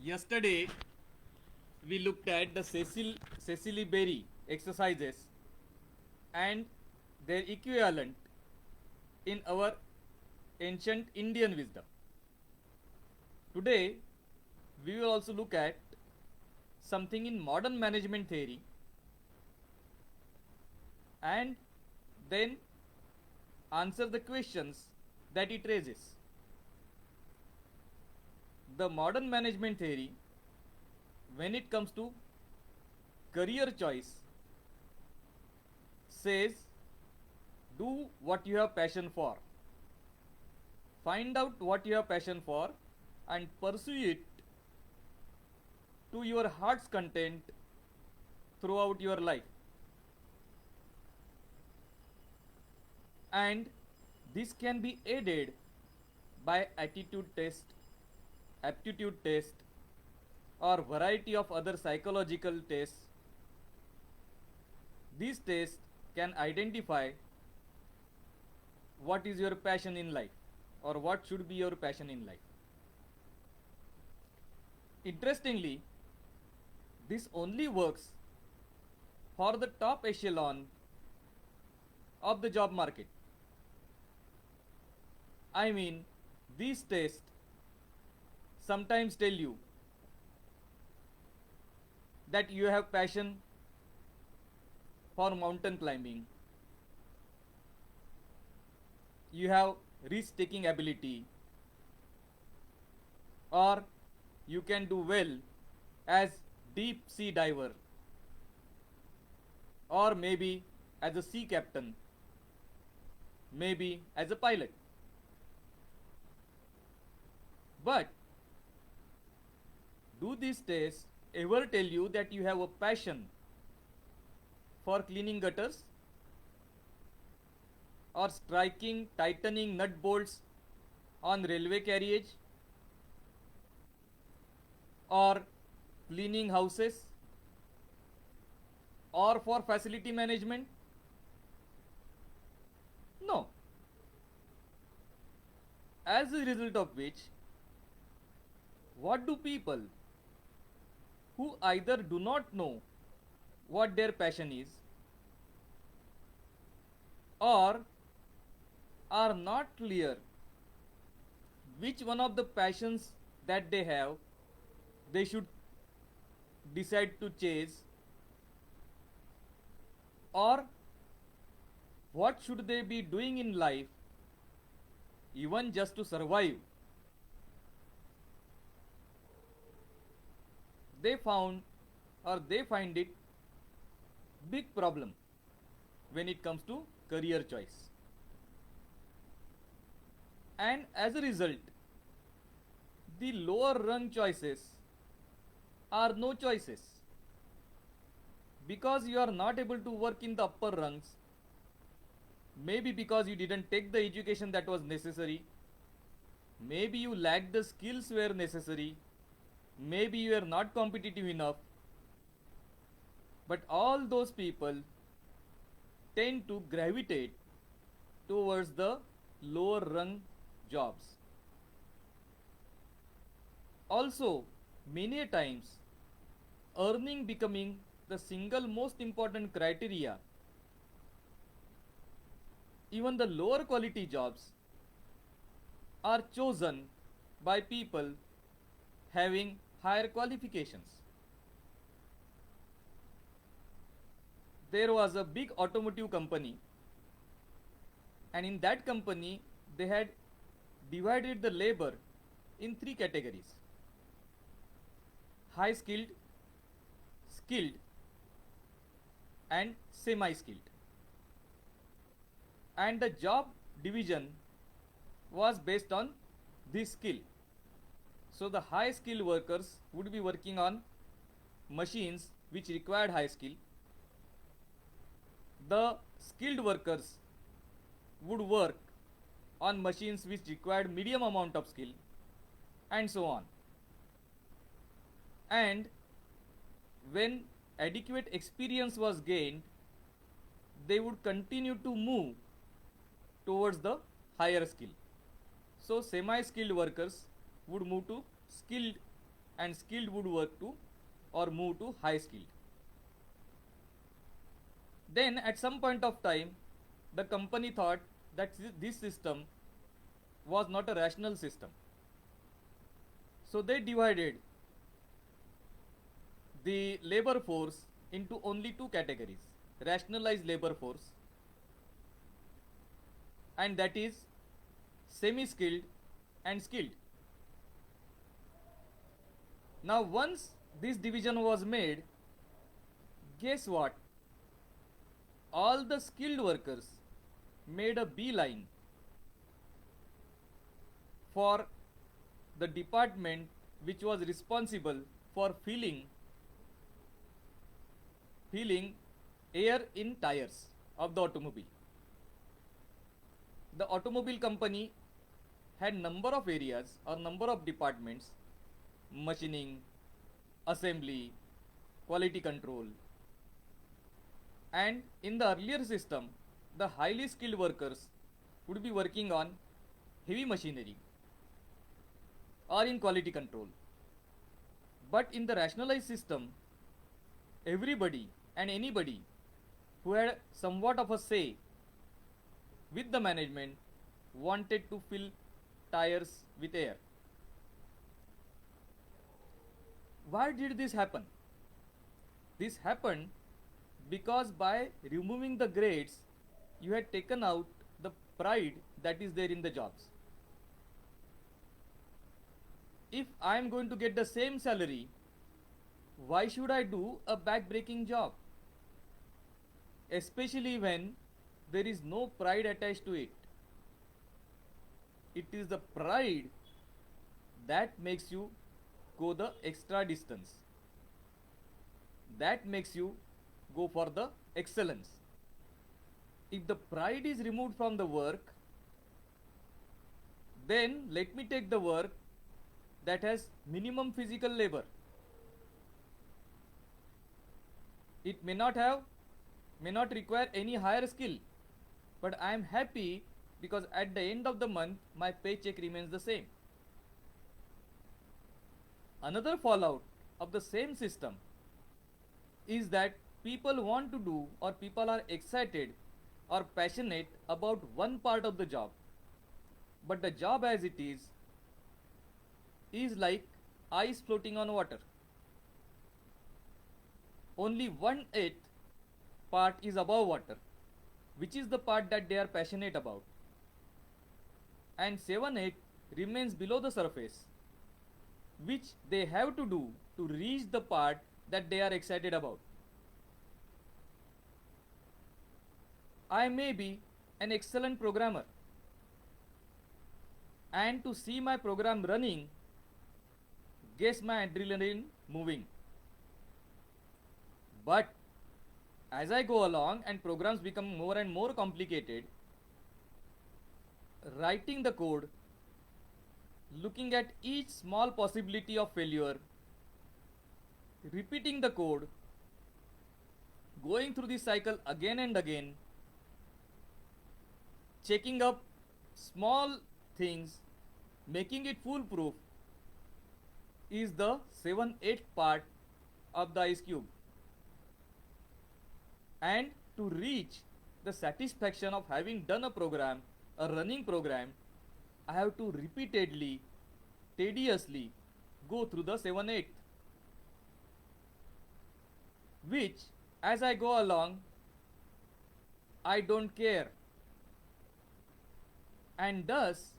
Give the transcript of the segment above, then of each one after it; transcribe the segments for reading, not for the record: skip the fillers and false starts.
Yesterday, we looked at the Cecily Berry exercises and their equivalent in our ancient Indian wisdom. Today, we will also look at something in modern management theory and then answer the questions that it raises. The modern management theory, when it comes to career choice, says do what you have passion for. Find out what you have passion for and pursue it to your heart's content throughout your life. And this can be aided by attitude test, aptitude test, or variety of other psychological tests. These tests can identify what is your passion in life or what should be your passion in life. Interestingly, this only works for the top echelon of the job market. I mean, these tests sometimes tell you that you have passion for mountain climbing, you have risk taking ability, or you can do well as deep sea diver, or maybe as a sea captain, maybe as a pilot. But do these tests ever tell you that you have a passion for cleaning gutters or striking tightening nut bolts on railway carriage or cleaning houses or for facility management? No. As a result of which, what do people who either do not know what their passion is or are not clear which one of the passions that they have they should decide to chase, or what should they be doing in life even just to survive? They found or they find it big problem when it comes to career choice. And as a result, the lower rung choices are no choices, because you are not able to work in the upper rungs, maybe because you didn't take the education that was necessary, maybe you lacked the skills where necessary, maybe you are not competitive enough, but all those people tend to gravitate towards the lower rung jobs. Also, many a times, earning becoming the single most important criteria, even the lower quality jobs are chosen by people having higher qualifications. There was a big automotive company, and in that company they had divided the labor in three categories: high skilled, skilled, and semi skilled. And the job division was based on this skill. So the high skilled workers would be working on machines which required high skill. The skilled workers would work on machines which required medium amount of skill, and so on. And when adequate experience was gained, they would continue to move towards the higher skill. So semi-skilled workers would move to skilled and skilled would work to or move to high skilled. Then at some point of time, the company thought that this system was not a rational system. So they divided the labor force into only two categories: rationalized labor force, and that is semi skilled and skilled. Now, once this division was made, guess what? All the skilled workers made a beeline for the department which was responsible for filling air in tires of the automobile. The automobile company had number of areas or number of departments: machining, assembly, quality control. And in the earlier system, the highly skilled workers would be working on heavy machinery or in quality control. But in the rationalized system, everybody and anybody who had somewhat of a say with the management wanted to fill tires with air. Why did this happen? This happened because by removing the grades, you had taken out the pride that is there in the jobs. If I am going to get the same salary, why should I do a back-breaking job? Especially when there is no pride attached to it. It is the pride that makes you go the extra distance. That makes you go for the excellence. If the pride is removed from the work, then let me take the work that has minimum physical labor. It may not require any higher skill, but I am happy because at the end of the month my paycheck remains the same. Another fallout of the same system is that people want to do, or people are excited or passionate about one part of the job, but the job as it is like ice floating on water. Only 1/8 part is above water, which is the part that they are passionate about, and 7/8 remains below the surface, which they have to do to reach the part that they are excited about. I may be an excellent programmer, and to see my program running gets my adrenaline moving. But as I go along and programs become more and more complicated, writing the code, looking at each small possibility of failure, repeating the code, going through this cycle again and again, checking up small things, making it foolproof, is the 7/8 part of the ice cube. And to reach the satisfaction of having done a program, a running program, I have to repeatedly, tediously go through the 7/8, which as I go along, I don't care. And thus,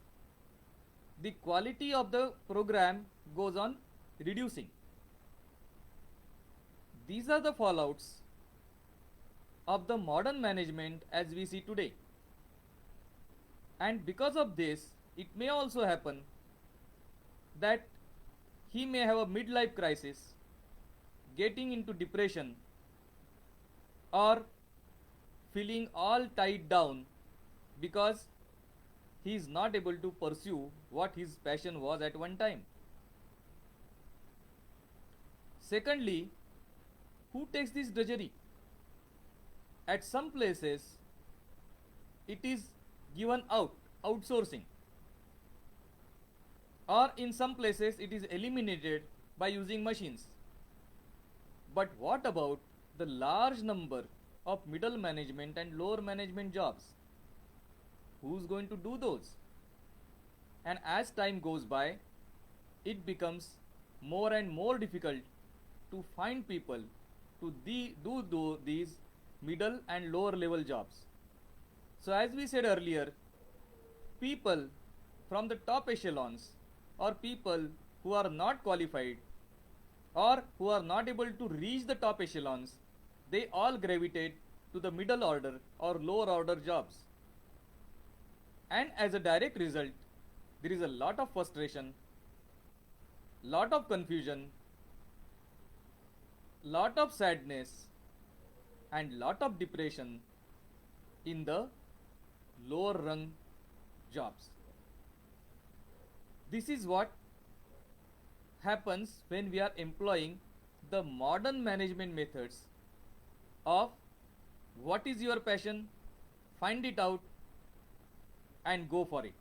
the quality of the program goes on reducing. These are the fallouts of the modern management as we see today. And because of this, it may also happen that he may have a midlife crisis, getting into depression, or feeling all tied down because he is not able to pursue what his passion was at one time. Secondly, who takes this drudgery? At some places, it is given out, outsourcing, or in some places it is eliminated by using machines. But what about the large number of middle management and lower management jobs? Who's going to do those? And as time goes by, it becomes more and more difficult to find people to do these middle and lower level jobs. So, as we said earlier, people from the top echelons or people who are not qualified or who are not able to reach the top echelons, they all gravitate to the middle order or lower order jobs. And as a direct result, there is a lot of frustration, lot of confusion, lot of sadness, and lot of depression in the lower rung jobs. This is what happens when we are employing the modern management methods of what is your passion, find it out, and go for it.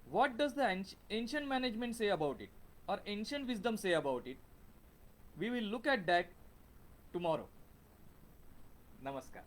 What does the ancient management say about it, or ancient wisdom say about it? We will look at that tomorrow. Namaskar.